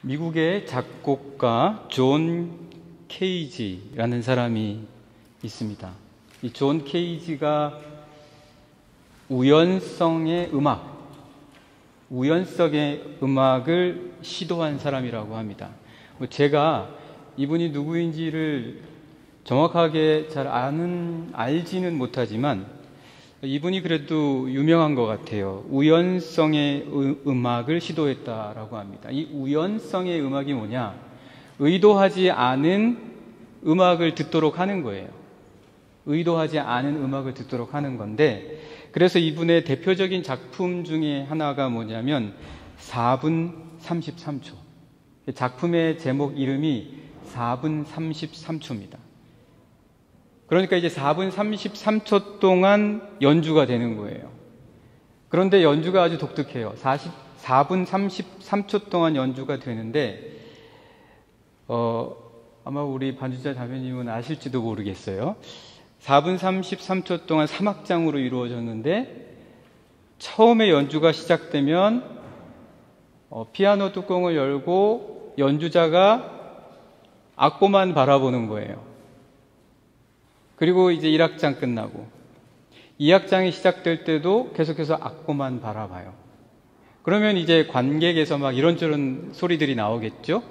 미국의 작곡가 존 케이지라는 사람이 있습니다. 이 존 케이지가 우연성의 음악을 시도한 사람이라고 합니다. 제가 이분이 누구인지를 정확하게 잘 알지는 못하지만 이분이 그래도 유명한 것 같아요. 우연성의 음악을 시도했다라고 합니다. 이 우연성의 음악이 뭐냐? 의도하지 않은 음악을 듣도록 하는 거예요. 의도하지 않은 음악을 듣도록 하는 건데, 그래서 이분의 대표적인 작품 중에 하나가 뭐냐면 4분 33초. 작품의 제목 이름이 4분 33초입니다. 그러니까 이제 4분 33초 동안 연주가 되는 거예요. 그런데 연주가 아주 독특해요. 4분 33초 동안 연주가 되는데 아마 우리 반주자 자매님은 아실지도 모르겠어요. 4분 33초 동안 3악장으로 이루어졌는데 처음에 연주가 시작되면 피아노 뚜껑을 열고 연주자가 악보만 바라보는 거예요. 그리고 이제 1악장 끝나고 2악장이 시작될 때도 계속해서 악보만 바라봐요. 그러면 이제 관객에서 막 이런저런 소리들이 나오겠죠?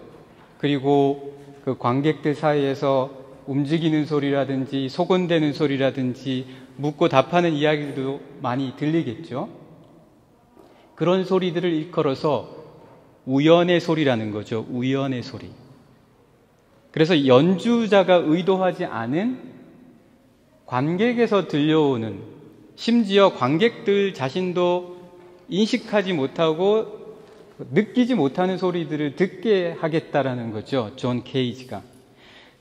그리고 그 관객들 사이에서 움직이는 소리라든지 소곤대는 소리라든지 묻고 답하는 이야기들도 많이 들리겠죠? 그런 소리들을 일컬어서 우연의 소리라는 거죠. 우연의 소리. 그래서 연주자가 의도하지 않은 관객에서 들려오는, 심지어 관객들 자신도 인식하지 못하고 느끼지 못하는 소리들을 듣게 하겠다라는 거죠. 존 케이지가.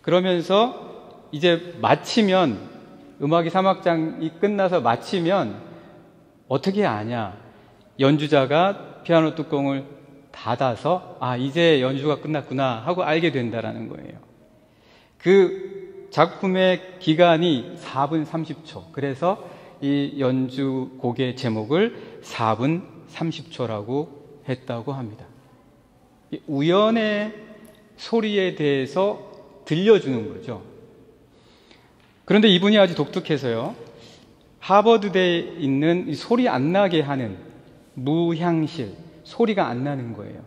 그러면서 이제 마치면, 음악이 3악장이 끝나서 마치면 어떻게 아냐? 연주자가 피아노 뚜껑을 닫아서 이제 연주가 끝났구나 하고 알게 된다라는 거예요. 그 작품의 기간이 4분 30초. 그래서 이 연주곡의 제목을 4분 30초라고 했다고 합니다. 우연의 소리에 대해서 들려주는 거죠. 그런데 이분이 아주 독특해서요. 하버드대에 있는 소리 안 나게 하는 무향실, 소리가 안 나는 거예요.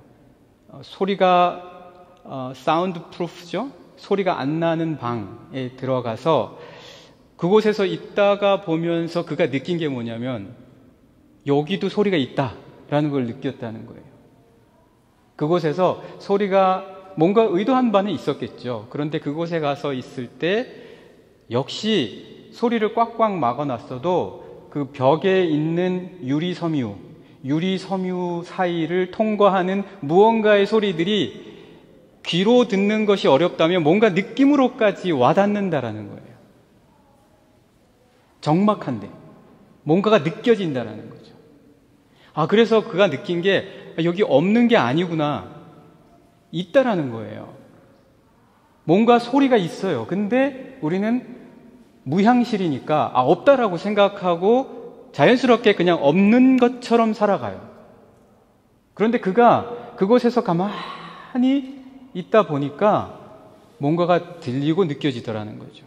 소리가 사운드 프루프죠. 소리가 안 나는 방에 들어가서 그곳에서 있다가 보면서 그가 느낀 게 뭐냐면 여기도 소리가 있다라는 걸 느꼈다는 거예요. 그곳에서 소리가 뭔가 의도한 바는 있었겠죠. 그런데 그곳에 가서 있을 때 역시 소리를 꽉꽉 막아놨어도 그 벽에 있는 유리섬유 사이를 통과하는 무언가의 소리들이 귀로 듣는 것이 어렵다면 뭔가 느낌으로까지 와닿는다라는 거예요. 적막한데 뭔가가 느껴진다라는 거죠. 그래서 그가 느낀 게 여기 없는 게 아니구나. 있다라는 거예요. 뭔가 소리가 있어요. 근데 우리는 무향실이니까 없다라고 생각하고 자연스럽게 그냥 없는 것처럼 살아가요. 그런데 그가 그곳에서 가만히 있다 보니까 뭔가가 들리고 느껴지더라는 거죠.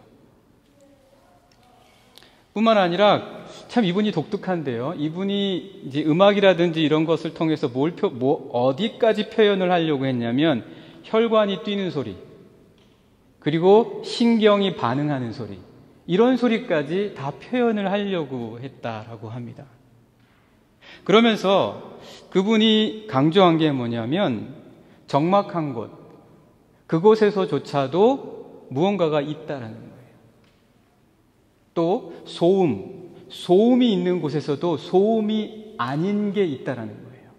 뿐만 아니라 참 이분이 독특한데요. 이분이 이제 음악이라든지 이런 것을 통해서 어디까지 표현을 하려고 했냐면 혈관이 뛰는 소리, 그리고 신경이 반응하는 소리, 이런 소리까지 다 표현을 하려고 했다라고 합니다. 그러면서 그분이 강조한 게 뭐냐면 적막한 곳, 그곳에서조차도 무언가가 있다라는 거예요. 또 소음이 있는 곳에서도 소음이 아닌 게 있다라는 거예요.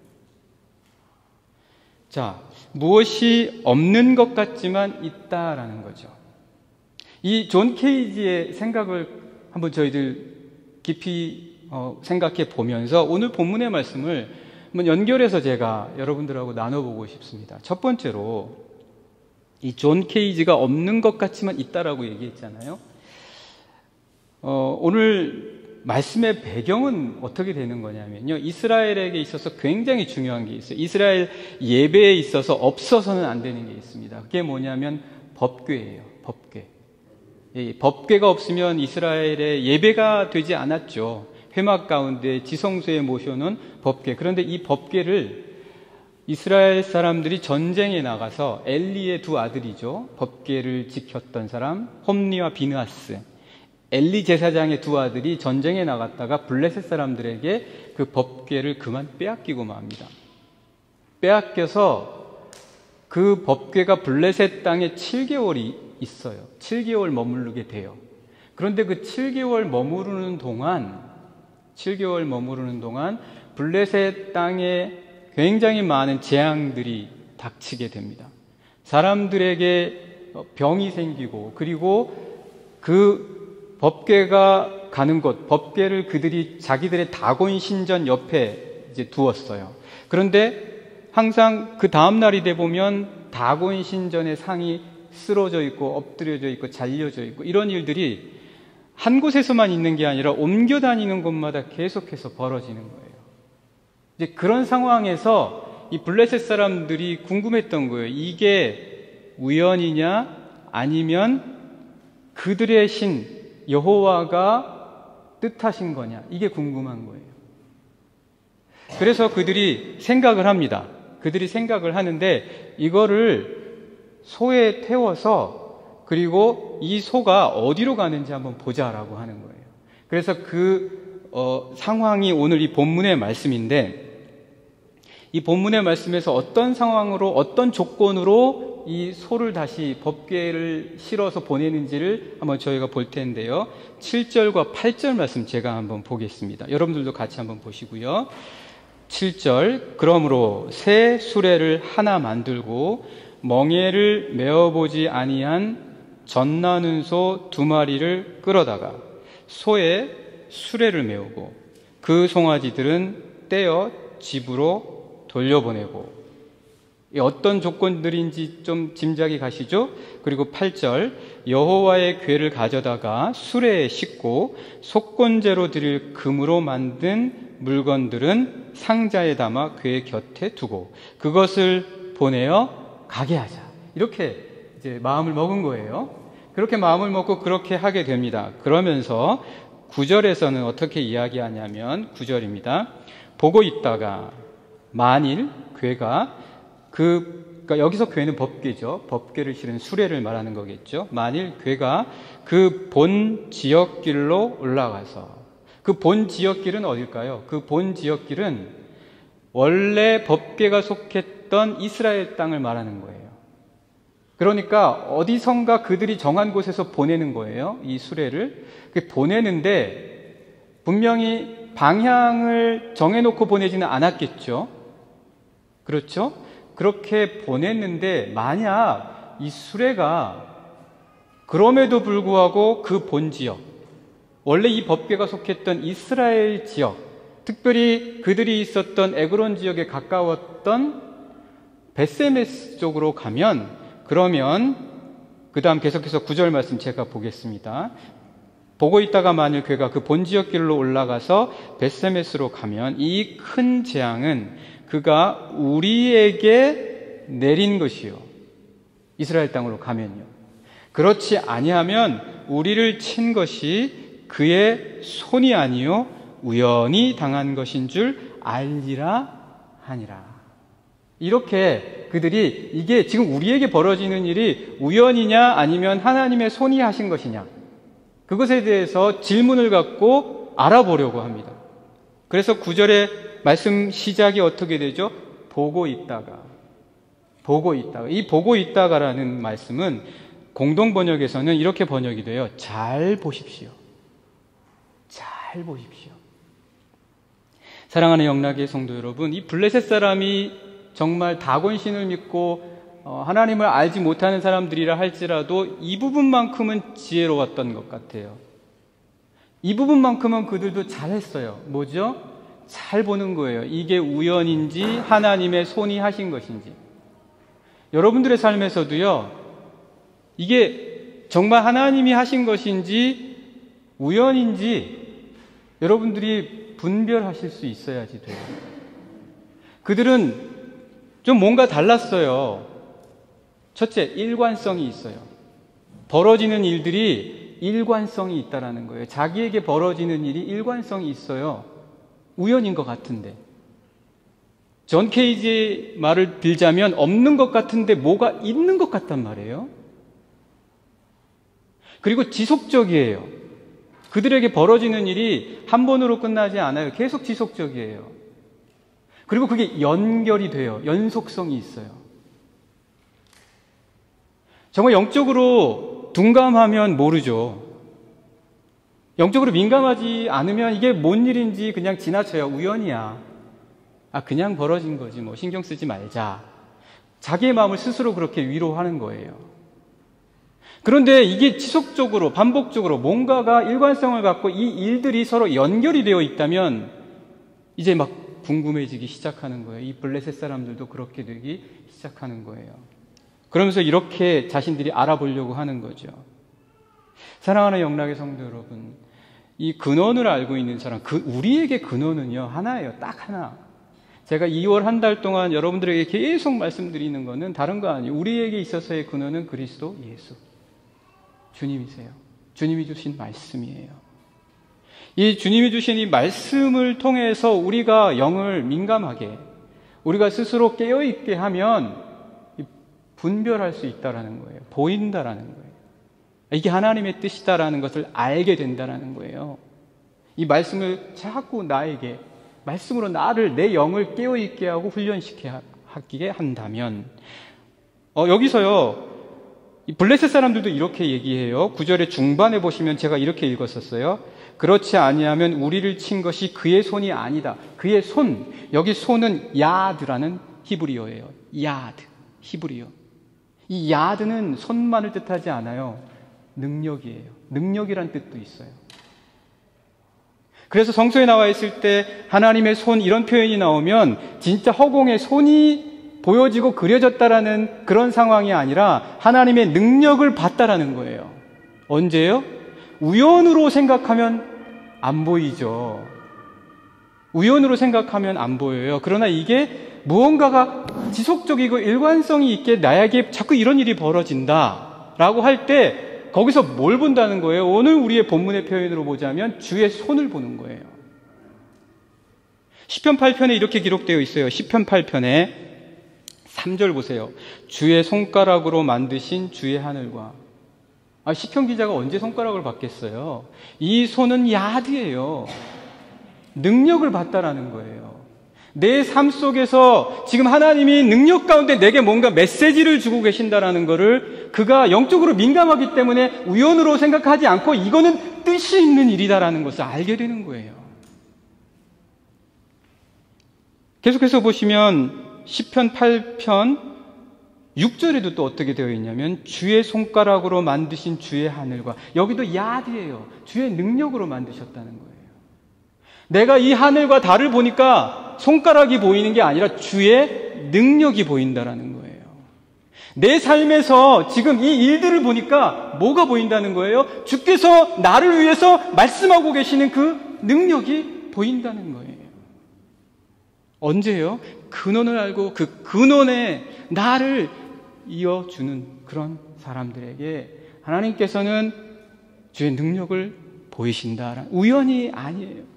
자, 무엇이 없는 것 같지만 있다라는 거죠. 이 존 케이지의 생각을 한번 저희들 깊이 생각해 보면서 오늘 본문의 말씀을 한번 연결해서 제가 여러분들하고 나눠보고 싶습니다. 첫 번째로 이 존 케이지가 없는 것 같지만 있다라고 얘기했잖아요. 오늘 말씀의 배경은 어떻게 되는 거냐면요. 이스라엘에게 있어서 굉장히 중요한 게 있어요. 이스라엘 예배에 있어서 없어서는 안 되는 게 있습니다. 그게 뭐냐면 법궤예요. 법궤. 법궤가 없으면 이스라엘의 예배가 되지 않았죠. 회막 가운데 지성소에 모셔놓은 법궤. 그런데 이 법궤를 이스라엘 사람들이 전쟁에 나가서 엘리의 두 아들이죠. 법궤를 지켰던 사람, 홈리와 비느하스. 엘리 제사장의 두 아들이 전쟁에 나갔다가 블레셋 사람들에게 그 법궤를 그만 빼앗기고 맙니다. 빼앗겨서 그 법궤가 블레셋 땅에 7개월이 있어요. 7개월 머무르게 돼요. 그런데 그 7개월 머무르는 동안 블레셋 땅에 굉장히 많은 재앙들이 닥치게 됩니다. 사람들에게 병이 생기고, 그리고 그 법궤가 가는 곳, 법궤를 그들이 자기들의 다곤 신전 옆에 이제 두었어요. 그런데 항상 그 다음 날이 돼 보면 다곤 신전의 상이 쓰러져 있고 엎드려져 있고 잘려져 있고 이런 일들이 한 곳에서만 있는 게 아니라 옮겨 다니는 곳마다 계속해서 벌어지는 거예요. 이제 그런 상황에서 이 블레셋 사람들이 궁금했던 거예요. 이게 우연이냐 아니면 그들의 신 여호와가 뜻하신 거냐, 이게 궁금한 거예요. 그래서 그들이 생각을 합니다. 그들이 생각을 하는데 이거를 소에 태워서 그리고 이 소가 어디로 가는지 한번 보자라고 하는 거예요. 그래서 그 상황이 오늘 이 본문의 말씀인데, 이 본문의 말씀에서 어떤 상황으로 어떤 조건으로 이 소를 다시 법궤를 실어서 보내는지를 한번 저희가 볼 텐데요. 7절과 8절 말씀 제가 한번 보겠습니다. 여러분들도 같이 한번 보시고요. 7절, 그러므로 새 수레를 하나 만들고 멍에를 메어보지 아니한 젖나는 소 2마리를 끌어다가 소에 수레를 메우고 그 송아지들은 떼어 집으로 돌려보내고, 어떤 조건들인지 좀 짐작이 가시죠? 그리고 8절, 여호와의 궤를 가져다가 수레에 싣고 속건제로 드릴 금으로 만든 물건들은 상자에 담아 궤 곁에 두고 그것을 보내어 가게 하자. 이렇게 이제 마음을 먹은 거예요. 그렇게 마음을 먹고 그렇게 하게 됩니다. 그러면서 9절에서는 어떻게 이야기하냐면 9절입니다. 보고 있다가 만일 궤가 그러니까 여기서 궤는 법궤죠. 법궤를 실은 수레를 말하는 거겠죠. 만일 궤가 그 본 지역길로 올라가서, 그 본 지역길은 어딜까요? 그 본 지역길은 원래 법궤가 속했던 이스라엘 땅을 말하는 거예요. 그러니까 어디선가 그들이 정한 곳에서 보내는 거예요. 이 수레를. 보내는데 분명히 방향을 정해놓고 보내지는 않았겠죠. 그렇죠? 그렇게 보냈는데 만약 이 수레가 그럼에도 불구하고 그 본 지역, 원래 이 법궤가 속했던 이스라엘 지역, 특별히 그들이 있었던 에그론 지역에 가까웠던 벳세메스 쪽으로 가면, 그러면 그 다음 계속해서 9절 말씀 제가 보겠습니다. 보고 있다가 만일 그가 그 본 지역 길로 올라가서 벳세메스로 가면 이 큰 재앙은 그가 우리에게 내린 것이요, 이스라엘 땅으로 가면요, 그렇지 아니하면 우리를 친 것이 그의 손이 아니요 우연히 당한 것인 줄 알리라 하니라. 이렇게 그들이 이게 지금 우리에게 벌어지는 일이 우연이냐 아니면 하나님의 손이 하신 것이냐, 그것에 대해서 질문을 갖고 알아보려고 합니다. 그래서 9절의 말씀 시작이 어떻게 되죠? 보고 있다가. 이 보고 있다가라는 말씀은 공동 번역에서는 이렇게 번역이 돼요. 잘 보십시오. 잘 보십시오. 사랑하는 영락의 성도 여러분, 이 블레셋 사람이 정말 다곤신을 믿고 하나님을 알지 못하는 사람들이라 할지라도 이 부분만큼은 지혜로웠던 것 같아요. 이 부분만큼은 그들도 잘했어요. 뭐죠? 잘 보는 거예요. 이게 우연인지 하나님의 손이 하신 것인지. 여러분들의 삶에서도요, 이게 정말 하나님이 하신 것인지 우연인지 여러분들이 분별하실 수 있어야지 돼요. 그들은 좀 뭔가 달랐어요. 첫째, 일관성이 있어요. 벌어지는 일들이 일관성이 있다라는 거예요. 자기에게 벌어지는 일이 일관성이 있어요. 우연인 것 같은데. 존 케이지의 말을 빌자면 없는 것 같은데 뭐가 있는 것 같단 말이에요. 그리고 지속적이에요. 그들에게 벌어지는 일이 한 번으로 끝나지 않아요. 계속 지속적이에요. 그리고 그게 연결이 돼요. 연속성이 있어요. 정말 영적으로 둔감하면 모르죠. 영적으로 민감하지 않으면 이게 뭔 일인지 그냥 지나쳐요. 우연이야. 그냥 벌어진 거지. 뭐 신경 쓰지 말자. 자기의 마음을 스스로 그렇게 위로하는 거예요. 그런데 이게 지속적으로 반복적으로 뭔가가 일관성을 갖고 이 일들이 서로 연결이 되어 있다면 이제 막 궁금해지기 시작하는 거예요. 이 블레셋 사람들도 그렇게 되기 시작하는 거예요. 그러면서 이렇게 자신들이 알아보려고 하는 거죠. 사랑하는 영락의 성도 여러분, 이 근원을 알고 있는 사람, 우리에게 근원은요 하나예요. 딱 하나. 제가 2월 한 달 동안 여러분들에게 계속 말씀드리는 것은 다른 거 아니에요. 우리에게 있어서의 근원은 그리스도 예수. 주님이세요. 주님이 주신 말씀이에요. 이 주님이 주신 이 말씀을 통해서 우리가 영을 민감하게, 우리가 스스로 깨어있게 하면 분별할 수 있다라는 거예요. 보인다라는 거예요. 이게 하나님의 뜻이다라는 것을 알게 된다라는 거예요. 이 말씀을 자꾸 나에게, 말씀으로 나를, 내 영을 깨어있게 하고 훈련시키게 한다면, 여기서요, 이 블레셋 사람들도 이렇게 얘기해요. 9절의 중반에 보시면 제가 이렇게 읽었었어요. 그렇지 아니하면 우리를 친 것이 그의 손이 아니다. 그의 손, 여기 손은 야드라는 히브리어예요. 야드, 히브리어. 이 야드는 손만을 뜻하지 않아요. 능력이에요. 능력이란 뜻도 있어요. 그래서 성서에 나와 있을 때 하나님의 손 이런 표현이 나오면 진짜 허공에 손이 보여지고 그려졌다라는 그런 상황이 아니라 하나님의 능력을 봤다라는 거예요. 언제요? 우연으로 생각하면 안 보이죠. 우연으로 생각하면 안 보여요. 그러나 이게 무언가가 지속적이고 일관성이 있게 나에게 자꾸 이런 일이 벌어진다라고 할 때 거기서 뭘 본다는 거예요? 오늘 우리의 본문의 표현으로 보자면 주의 손을 보는 거예요. 시편 8편에 이렇게 기록되어 있어요. 시편 8편에 3절 보세요. 주의 손가락으로 만드신 주의 하늘과. 시편 기자가 언제 손가락을 받겠어요? 이 손은 야드예요. 능력을 받다라는 거예요. 내 삶 속에서 지금 하나님이 능력 가운데 내게 뭔가 메시지를 주고 계신다라는 것을 그가 영적으로 민감하기 때문에 우연으로 생각하지 않고 이거는 뜻이 있는 일이다라는 것을 알게 되는 거예요. 계속해서 보시면 시편 8편 6절에도 또 어떻게 되어 있냐면 주의 손가락으로 만드신 주의 하늘과, 여기도 야드예요. 주의 능력으로 만드셨다는 거예요. 내가 이 하늘과 달을 보니까 손가락이 보이는 게 아니라 주의 능력이 보인다라는 거예요. 내 삶에서 지금 이 일들을 보니까 뭐가 보인다는 거예요? 주께서 나를 위해서 말씀하고 계시는 그 능력이 보인다는 거예요. 언제요? 근원을 알고 그 근원에 나를 이어주는 그런 사람들에게 하나님께서는 주의 능력을 보이신다. 우연이 아니에요.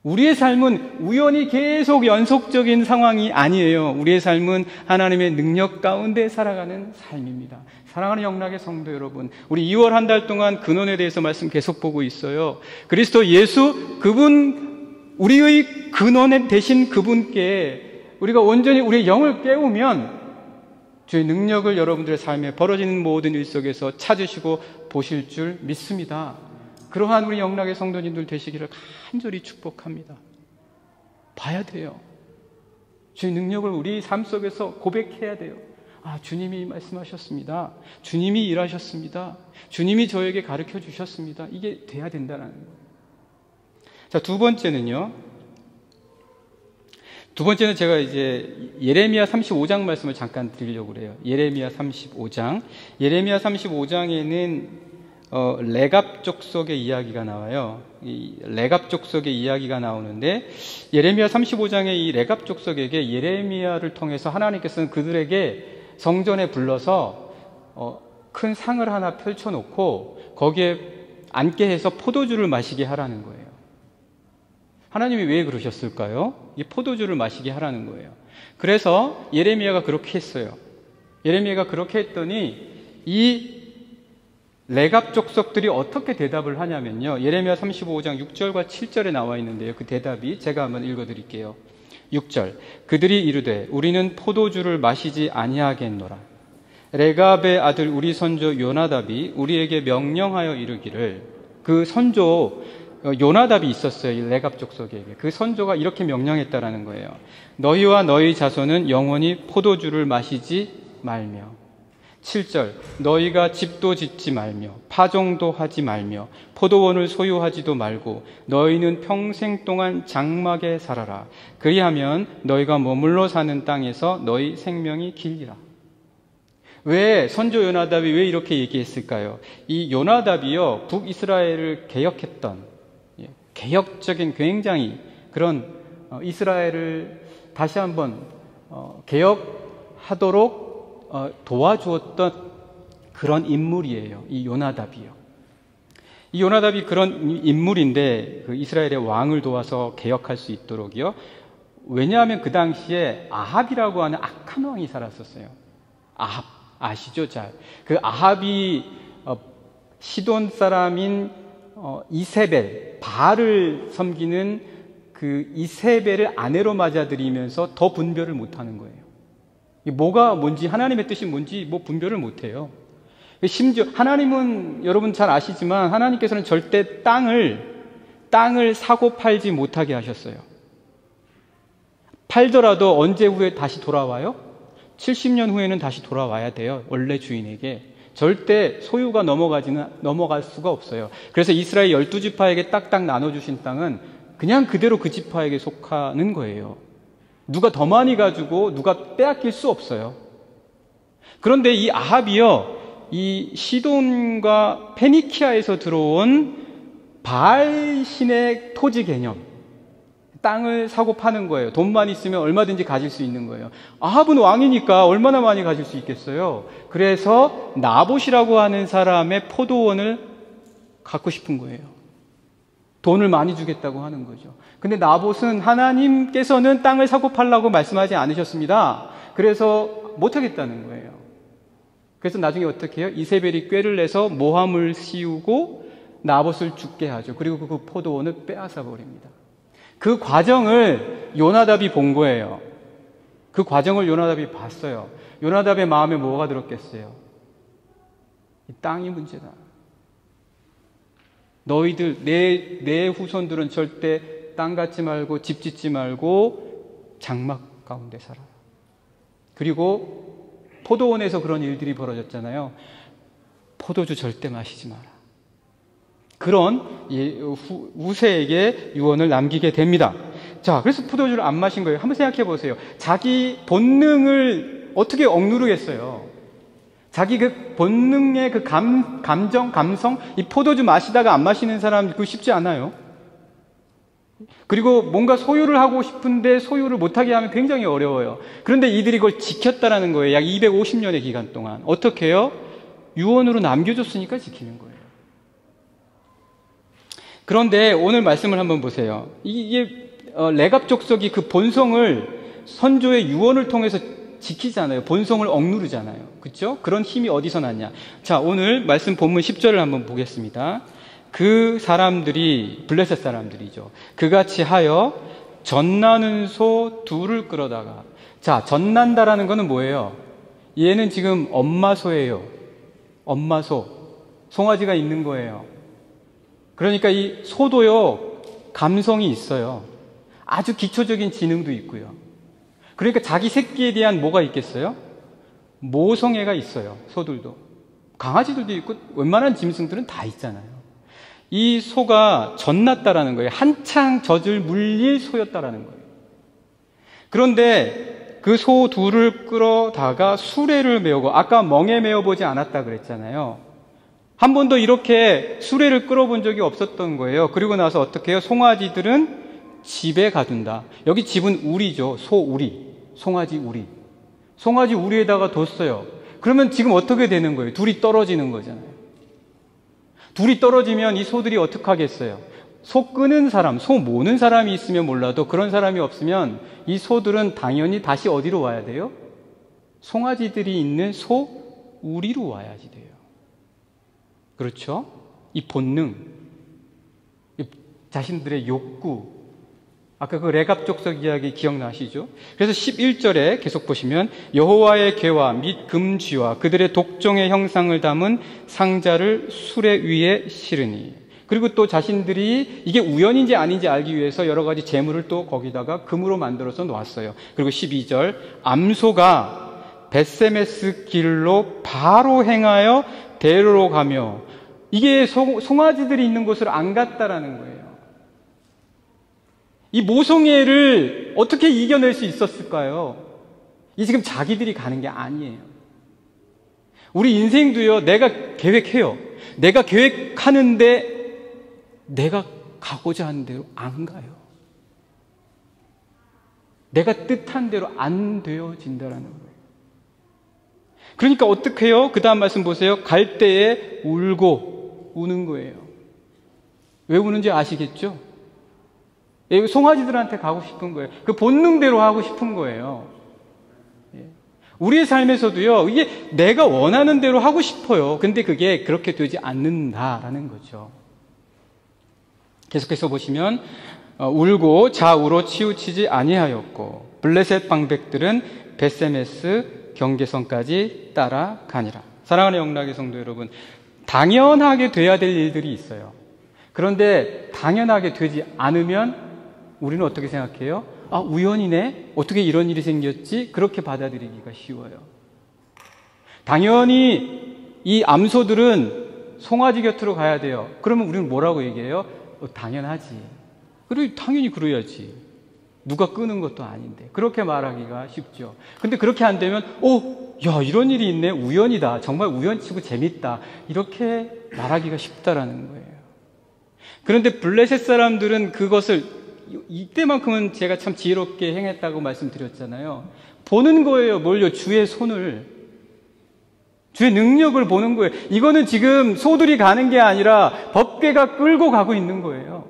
우리의 삶은 우연히 계속 연속적인 상황이 아니에요. 우리의 삶은 하나님의 능력 가운데 살아가는 삶입니다. 사랑하는 영락의 성도 여러분, 우리 2월 한 달 동안 근원에 대해서 말씀 계속 보고 있어요. 그리스도 예수, 그분, 우리의 근원에 되신 그분께 우리가 온전히 우리의 영을 깨우면 주의 능력을 여러분들의 삶에 벌어지는 모든 일 속에서 찾으시고 보실 줄 믿습니다. 그러한 우리 영락의 성도님들 되시기를 간절히 축복합니다. 봐야 돼요. 주의 능력을 우리 삶 속에서 고백해야 돼요. 주님이 말씀하셨습니다. 주님이 일하셨습니다. 주님이 저에게 가르쳐 주셨습니다. 이게 돼야 된다는 거예요. 자, 두 번째는 제가 이제 예레미야 35장 말씀을 잠깐 드리려고 그래요. 예레미야 35장. 예레미야 35장에는 레갑 족속의 이야기가 나와요. 이 레갑 족속의 이야기가 나오는데 예레미야 35장의 이 레갑 족속에게 예레미야를 통해서 하나님께서는 그들에게 성전에 불러서 큰 상을 하나 펼쳐놓고 거기에 앉게 해서 포도주를 마시게 하라는 거예요. 하나님이 왜 그러셨을까요? 이 포도주를 마시게 하라는 거예요. 그래서 예레미야가 그렇게 했어요. 예레미야가 그렇게 했더니 이 레갑 족속들이 어떻게 대답을 하냐면요. 예레미야 35장 6절과 7절에 나와 있는데요. 그 대답이 제가 한번 읽어드릴게요. 6절 그들이 이르되 우리는 포도주를 마시지 아니하겠노라. 레갑의 아들 우리 선조 요나답이 우리에게 명령하여 이르기를 그 선조 요나답이 있었어요. 이 레갑 족속에게. 그 선조가 이렇게 명령했다라는 거예요. 너희와 너희 자손은 영원히 포도주를 마시지 말며 7절 너희가 집도 짓지 말며 파종도 하지 말며 포도원을 소유하지도 말고 너희는 평생 동안 장막에 살아라. 그리하면 너희가 머물러 사는 땅에서 너희 생명이 길리라. 왜 선조 요나답이 왜 이렇게 얘기했을까요? 이 요나답이요 북이스라엘을 개혁했던 개혁적인 굉장히 그런 이스라엘을 다시 한번 개혁하도록 도와주었던 그런 인물이에요. 이 요나답이요. 이 요나답이 그런 인물인데 그 이스라엘의 왕을 도와서 개혁할 수 있도록이요. 왜냐하면 그 당시에 아합이라고 하는 악한 왕이 살았었어요. 아합 아시죠? 잘. 그 아합이 시돈 사람인 이세벨, 바알을 섬기는 그 이세벨을 아내로 맞아들이면서 더 분별을 못하는 거예요. 뭐가 뭔지 하나님의 뜻이 뭔지 분별을 못해요. 심지어 하나님은 여러분 잘 아시지만 하나님께서는 절대 땅을 사고 팔지 못하게 하셨어요. 팔더라도 언제 후에 다시 돌아와요? 70년 후에는 다시 돌아와야 돼요. 원래 주인에게. 절대 소유가 넘어갈 수가 없어요. 그래서 이스라엘 12지파에게 딱딱 나눠주신 땅은 그냥 그대로 그 지파에게 속하는 거예요. 누가 더 많이 가지고 누가 빼앗길 수 없어요. 그런데 이 아합이요, 이 시돈과 페니키아에서 들어온 바알 신의 토지 개념, 땅을 사고 파는 거예요. 돈만 있으면 얼마든지 가질 수 있는 거예요. 아합은 왕이니까 얼마나 많이 가질 수 있겠어요. 그래서 나봇이라고 하는 사람의 포도원을 갖고 싶은 거예요. 돈을 많이 주겠다고 하는 거죠. 근데 나봇은 하나님께서는 땅을 사고 팔라고 말씀하지 않으셨습니다. 그래서 못하겠다는 거예요. 그래서 나중에 어떻게 해요? 이세벨이 꾀를 내서 모함을 씌우고 나봇을 죽게 하죠. 그리고 그 포도원을 빼앗아 버립니다. 그 과정을 요나답이 본 거예요. 그 과정을 요나답이 봤어요. 요나답의 마음에 뭐가 들었겠어요? 이 땅이 문제다. 너희들 내 후손들은 절대 땅 갖지 말고 집 짓지 말고 장막 가운데 살아라. 그리고 포도원에서 그런 일들이 벌어졌잖아요. 포도주 절대 마시지 마라. 그런 우세에게 유언을 남기게 됩니다. 자, 그래서 포도주를 안 마신 거예요. 한번 생각해 보세요. 자기 본능을 어떻게 억누르겠어요? 자기 그 본능의 그 감정, 감성, 이 포도주 마시다가 안 마시는 사람 그거 쉽지 않아요. 그리고 뭔가 소유를 하고 싶은데 소유를 못하게 하면 굉장히 어려워요. 그런데 이들이 그걸 지켰다라는 거예요. 약 250년의 기간 동안. 어떻게 해요? 유언으로 남겨줬으니까 지키는 거예요. 그런데 오늘 말씀을 한번 보세요. 이게 레갑 족속이 그 본성을 선조의 유언을 통해서 지키잖아요. 본성을 억누르잖아요. 그렇죠? 그런 힘이 어디서 났냐? 자, 오늘 말씀 본문 10절을 한번 보겠습니다. 그 사람들이 블레셋 사람들이죠. 그같이 하여 젖나는 소 둘을 끌어다가, 자, 젖난다라는 거는 뭐예요? 얘는 지금 엄마 소예요. 엄마 소. 송아지가 있는 거예요. 그러니까 이 소도요, 감성이 있어요. 아주 기초적인 지능도 있고요. 그러니까 자기 새끼에 대한 뭐가 있겠어요? 모성애가 있어요. 소들도. 강아지들도 있고 웬만한 짐승들은 다 있잖아요. 이 소가 젖났다라는 거예요. 한창 젖을 물릴 소였다라는 거예요. 그런데 그 소 둘을 끌어다가 수레를 메우고, 아까 멍에 메어보지 않았다 그랬잖아요. 한 번도 이렇게 수레를 끌어본 적이 없었던 거예요. 그리고 나서 어떻게 해요? 송아지들은 집에 가둔다. 여기 집은 우리죠. 소우리. 송아지 우리. 송아지 우리에다가 뒀어요. 그러면 지금 어떻게 되는 거예요? 둘이 떨어지는 거잖아요. 둘이 떨어지면 이 소들이 어떻게 하겠어요? 소 끄는 사람, 소 모는 사람이 있으면 몰라도 그런 사람이 없으면 이 소들은 당연히 다시 어디로 와야 돼요? 송아지들이 있는 소 우리로 와야지 돼요. 그렇죠? 이 본능, 이 자신들의 욕구, 아까 그 레갑 족속 이야기 기억나시죠? 그래서 11절에 계속 보시면 여호와의 궤와 및 금쥐와 그들의 독종의 형상을 담은 상자를 수레 위에 실으니, 그리고 또 자신들이 이게 우연인지 아닌지 알기 위해서 여러 가지 재물을 또 거기다가 금으로 만들어서 놓았어요. 그리고 12절 암소가 벳세메스 길로 바로 행하여 대로로 가며, 이게 송아지들이 있는 곳으로 안 갔다라는 거예요. 이 모성애를 어떻게 이겨낼 수 있었을까요? 이 지금 자기들이 가는 게 아니에요. 우리 인생도요, 내가 계획해요. 내가 계획하는데 내가 가고자 하는 대로 안 가요. 내가 뜻한 대로 안 되어진다라는 거예요. 그러니까 어떻게 해요? 그 다음 말씀 보세요. 갈 때에 울고 우는 거예요. 왜 우는지 아시겠죠? 송아지들한테 가고 싶은 거예요. 그 본능대로 하고 싶은 거예요. 우리의 삶에서도요, 이게 내가 원하는 대로 하고 싶어요. 근데 그게 그렇게 되지 않는다라는 거죠. 계속해서 보시면 울고 좌우로 치우치지 아니하였고 블레셋 방백들은 벳세메스 경계선까지 따라가니라. 사랑하는 영락의 성도 여러분, 당연하게 돼야 될 일들이 있어요. 그런데 당연하게 되지 않으면 우리는 어떻게 생각해요? 아, 우연이네? 어떻게 이런 일이 생겼지? 그렇게 받아들이기가 쉬워요. 당연히 이 암소들은 송아지 곁으로 가야 돼요. 그러면 우리는 뭐라고 얘기해요? 당연하지. 그리고 당연히 그래야지. 누가 끄는 것도 아닌데. 그렇게 말하기가 쉽죠. 근데 그렇게 안 되면, 야, 이런 일이 있네. 우연이다. 정말 우연치고 재밌다. 이렇게 말하기가 쉽다라는 거예요. 그런데 블레셋 사람들은 그것을, 이때만큼은 제가 참 지혜롭게 행했다고 말씀드렸잖아요. 보는 거예요. 뭘요? 주의 손을. 주의 능력을 보는 거예요. 이거는 지금 소들이 가는 게 아니라 법궤가 끌고 가고 있는 거예요.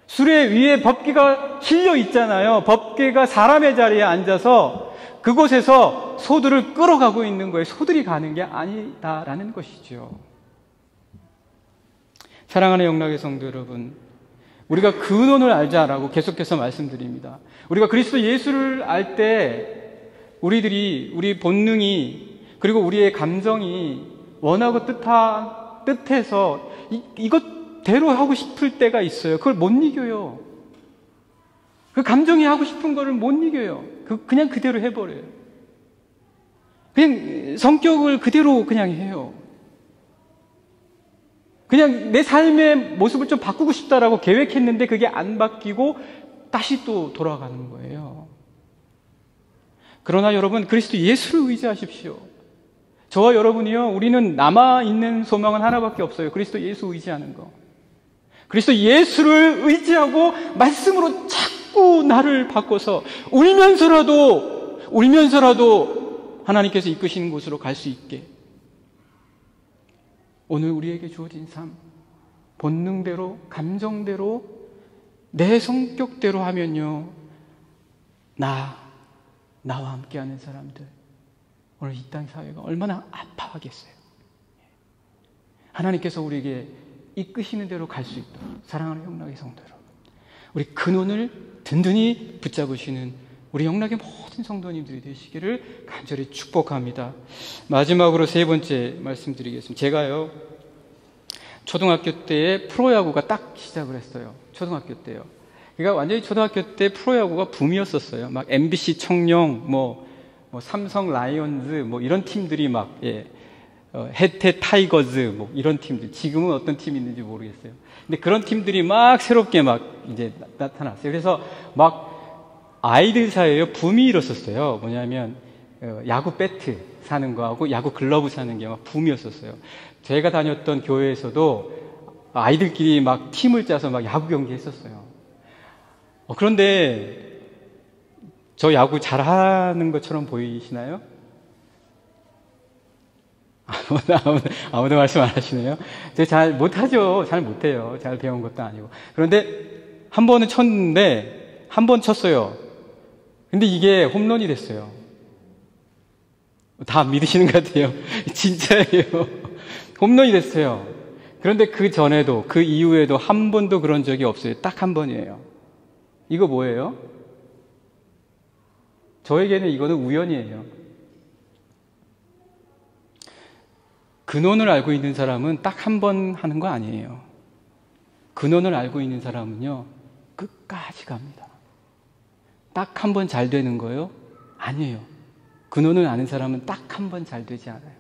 수레 위에 법궤가 실려 있잖아요. 법궤가 사람의 자리에 앉아서 그곳에서 소들을 끌어가고 있는 거예요. 소들이 가는 게 아니다라는 것이죠. 사랑하는 영락의 성도 여러분, 우리가 근원을 알자라고 계속해서 말씀드립니다. 우리가 그리스도 예수를 알 때 우리 본능이, 그리고 우리의 감정이 원하고 뜻해서 이것대로 하고 싶을 때가 있어요. 그걸 못 이겨요. 그 감정이 하고 싶은 거를 못 이겨요. 그냥 그대로 해버려요. 그냥 성격을 그대로 그냥 해요. 그냥 내 삶의 모습을 좀 바꾸고 싶다라고 계획했는데 그게 안 바뀌고 다시 또 돌아가는 거예요. 그러나 여러분, 그리스도 예수를 의지하십시오. 저와 여러분이요, 우리는 남아있는 소망은 하나밖에 없어요. 그리스도 예수 의지하는 거. 그리스도 예수를 의지하고 말씀으로 자꾸 나를 바꿔서 울면서라도 하나님께서 이끄시는 곳으로 갈 수 있게. 오늘 우리에게 주어진 삶, 본능대로, 감정대로, 내 성격대로 하면요, 나와 함께하는 사람들, 오늘 이 땅 사회가 얼마나 아파하겠어요. 하나님께서 우리에게 이끄시는 대로 갈 수 있도록, 사랑하는 영락의 성도 여러분, 우리 근원을 든든히 붙잡으시는 우리 영락의 모든 성도님들이 되시기를 간절히 축복합니다. 마지막으로 세 번째 말씀드리겠습니다. 제가요, 초등학교 때에 프로야구가 딱 시작을 했어요. 초등학교 때요. 그러니까 완전히 초등학교 때 프로야구가 붐이었었어요. 막 MBC 청룡, 삼성 라이온즈, 이런 팀들이 막, 해태 타이거즈, 이런 팀들. 지금은 어떤 팀이 있는지 모르겠어요. 근데 그런 팀들이 막 새롭게 막 이제 나타났어요. 그래서 막 아이들 사이에 붐이 일었었어요. 뭐냐면, 야구 배트 사는 거하고 야구 글러브 사는 게 막 붐이었었어요. 제가 다녔던 교회에서도 아이들끼리 막 팀을 짜서 막 야구 경기 했었어요. 그런데 저 야구 잘하는 것처럼 보이시나요? 아무도 말씀 안 하시네요. 제가 잘 못하죠. 잘 못해요. 잘 배운 것도 아니고. 그런데 한 번은 쳤는데, 한 번 쳤어요. 근데 이게 홈런이 됐어요. 다 믿으시는 것 같아요. 진짜예요. 홈런이 됐어요. 그런데 그 전에도, 그 이후에도 한 번도 그런 적이 없어요. 딱 한 번이에요. 이거 뭐예요? 저에게는 이거는 우연이에요. 근원을 알고 있는 사람은 딱 한 번 하는 거 아니에요. 근원을 알고 있는 사람은요, 끝까지 갑니다. 딱 한 번 잘 되는 거요? 아니에요. 근원을 아는 사람은 딱 한 번 잘 되지 않아요.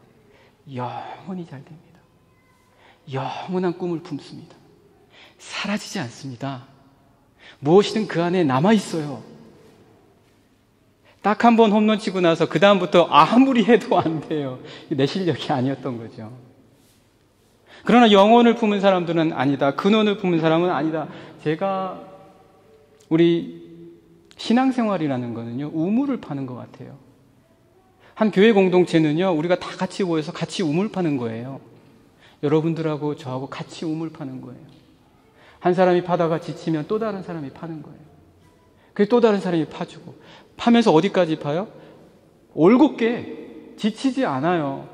영원히 잘 됩니다. 영원한 꿈을 품습니다. 사라지지 않습니다. 무엇이든 그 안에 남아있어요. 딱 한 번 홈런 치고 나서 그 다음부터 아무리 해도 안 돼요. 내 실력이 아니었던 거죠. 그러나 영혼을 품은 사람들은 아니다. 근원을 품은 사람은 아니다. 제가 우리 신앙생활이라는 거는요, 우물을 파는 것 같아요. 한 교회 공동체는요, 우리가 다 같이 모여서 같이 우물 파는 거예요. 여러분들하고 저하고 같이 우물 파는 거예요. 한 사람이 파다가 지치면 또 다른 사람이 파는 거예요. 그래서 또 다른 사람이 파주고, 파면서 어디까지 파요? 올곧게 지치지 않아요.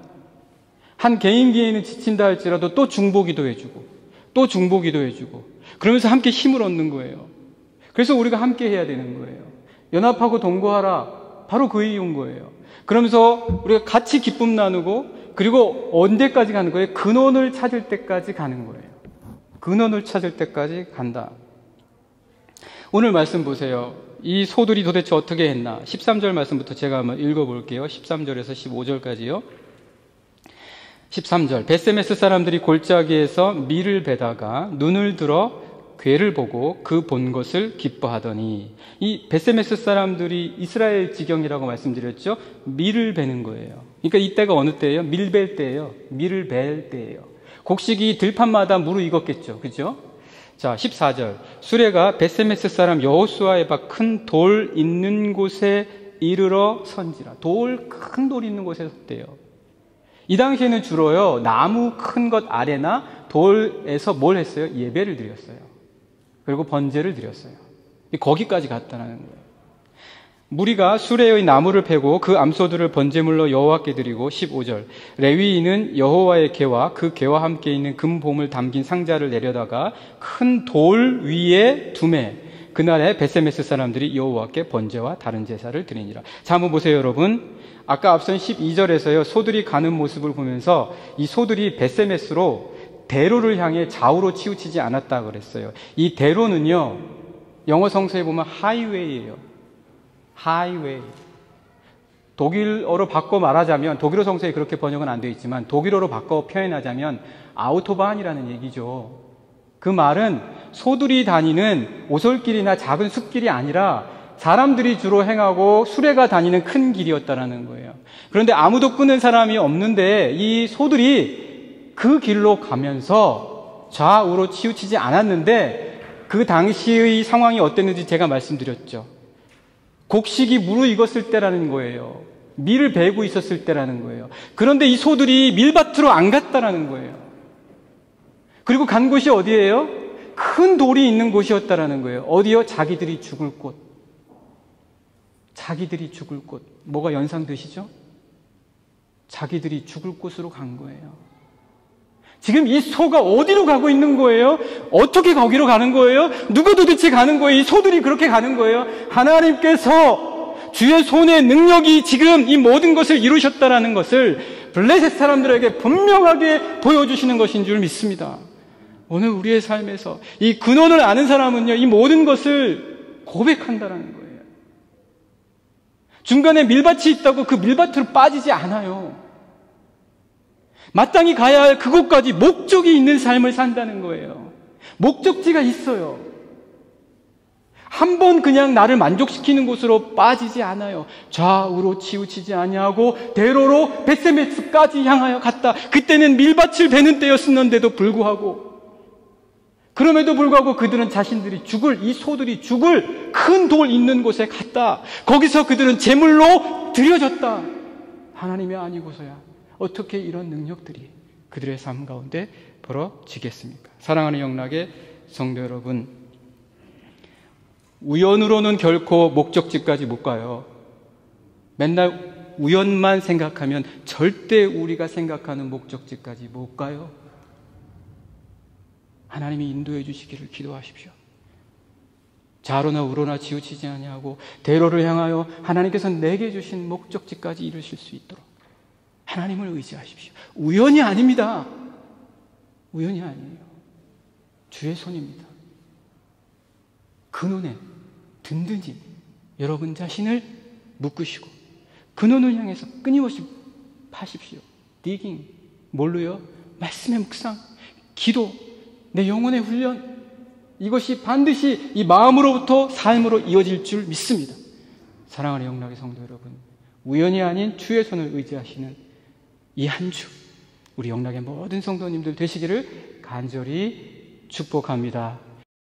한 개인은 지친다 할지라도 또 중보기도 해주고, 또 중보기도 해주고, 그러면서 함께 힘을 얻는 거예요. 그래서 우리가 함께 해야 되는 거예요. 연합하고 동거하라. 바로 그 이유인 거예요. 그러면서 우리가 같이 기쁨 나누고, 그리고 언제까지 가는 거예요? 근원을 찾을 때까지 가는 거예요. 근원을 찾을 때까지 간다. 오늘 말씀 보세요. 이 소들이 도대체 어떻게 했나? 13절 말씀부터 제가 한번 읽어볼게요. 13절에서 15절까지요. 13절. 벳세메스 사람들이 골짜기에서 밀을 베다가 눈을 들어 괴를 보고 그 본 것을 기뻐하더니, 이 벳세메스 사람들이 이스라엘 지경이라고 말씀드렸죠. 밀을 베는 거예요. 그러니까 이때가 어느 때예요? 밀벨 때예요. 밀을 벨 때예요. 곡식이 들판마다 무르익었겠죠. 그죠? 자, 14절. 수레가 벳세메스 사람 여호수아의 밭 큰 돌 있는 곳에 이르러 선지라. 큰 돌 있는 곳에 섰대요. 이 당시에는 주로요, 나무 큰 것 아래나 돌에서 뭘 했어요? 예배를 드렸어요. 그리고 번제를 드렸어요. 거기까지 갔다는 거예요. 무리가 수레의 나무를 패고 그 암소들을 번제물로 여호와께 드리고, 15절. 레위인은 여호와의 궤와 그 궤와 함께 있는 금봄을 담긴 상자를 내려다가 큰 돌 위에 두매. 그날에 벳세메스 사람들이 여호와께 번제와 다른 제사를 드리니라. 자, 한번 보세요, 여러분. 아까 앞선 12절에서요, 소들이 가는 모습을 보면서 이 소들이 벳세메스로 대로를 향해 좌우로 치우치지 않았다 그랬어요. 이 대로는요, 영어 성서에 보면 하이웨이예요. 하이웨이. 독일어로 바꿔 말하자면, 독일어 성서에 그렇게 번역은 안 되어 있지만 독일어로 바꿔 표현하자면 아우토반이라는 얘기죠. 그 말은 소들이 다니는 오솔길이나 작은 숲길이 아니라 사람들이 주로 행하고 수레가 다니는 큰 길이었다라는 거예요. 그런데 아무도 끄는 사람이 없는데 이 소들이 그 길로 가면서 좌우로 치우치지 않았는데, 그 당시의 상황이 어땠는지 제가 말씀드렸죠. 곡식이 무르익었을 때라는 거예요. 밀을 베고 있었을 때라는 거예요. 그런데 이 소들이 밀밭으로 안 갔다라는 거예요. 그리고 간 곳이 어디예요? 큰 돌이 있는 곳이었다라는 거예요. 어디요? 자기들이 죽을 곳. 자기들이 죽을 곳. 뭐가 연상되시죠? 자기들이 죽을 곳으로 간 거예요. 지금 이 소가 어디로 가고 있는 거예요? 어떻게 거기로 가는 거예요? 누가 도대체 가는 거예요? 이 소들이 그렇게 가는 거예요? 하나님께서 주의 손의 능력이 지금 이 모든 것을 이루셨다라는 것을 블레셋 사람들에게 분명하게 보여주시는 것인 줄 믿습니다. 오늘 우리의 삶에서 이 근원을 아는 사람은요, 이 모든 것을 고백한다라는 거예요. 중간에 밀밭이 있다고 그 밀밭으로 빠지지 않아요. 마땅히 가야 할 그곳까지 목적이 있는 삶을 산다는 거예요. 목적지가 있어요. 한 번 그냥 나를 만족시키는 곳으로 빠지지 않아요. 좌우로 치우치지 아니하고 대로로 벳세메스까지 향하여 갔다. 그때는 밀밭을 베는 때였었는데도 불구하고, 그럼에도 불구하고 그들은 자신들이 죽을, 이 소들이 죽을 큰 돌 있는 곳에 갔다. 거기서 그들은 제물로 드려졌다. 하나님이 아니고서야 어떻게 이런 능력들이 그들의 삶 가운데 벌어지겠습니까? 사랑하는 영락의 성도 여러분, 우연으로는 결코 목적지까지 못 가요. 맨날 우연만 생각하면 절대 우리가 생각하는 목적지까지 못 가요. 하나님이 인도해 주시기를 기도하십시오. 좌로나 우로나 치우치지 아니하고 대로를 향하여 하나님께서 내게 주신 목적지까지 이루실 수 있도록 하나님을 의지하십시오. 우연이 아닙니다. 우연이 아니에요. 주의 손입니다. 그 눈에 든든히 여러분 자신을 묶으시고 그 눈을 향해서 끊임없이 파십시오. 디깅, 뭘로요? 말씀의 묵상, 기도, 내 영혼의 훈련, 이것이 반드시 이 마음으로부터 삶으로 이어질 줄 믿습니다. 사랑하는 영락의 성도 여러분, 우연이 아닌 주의 손을 의지하시는 이 한 주, 우리 영락의 모든 성도님들 되시기를 간절히 축복합니다.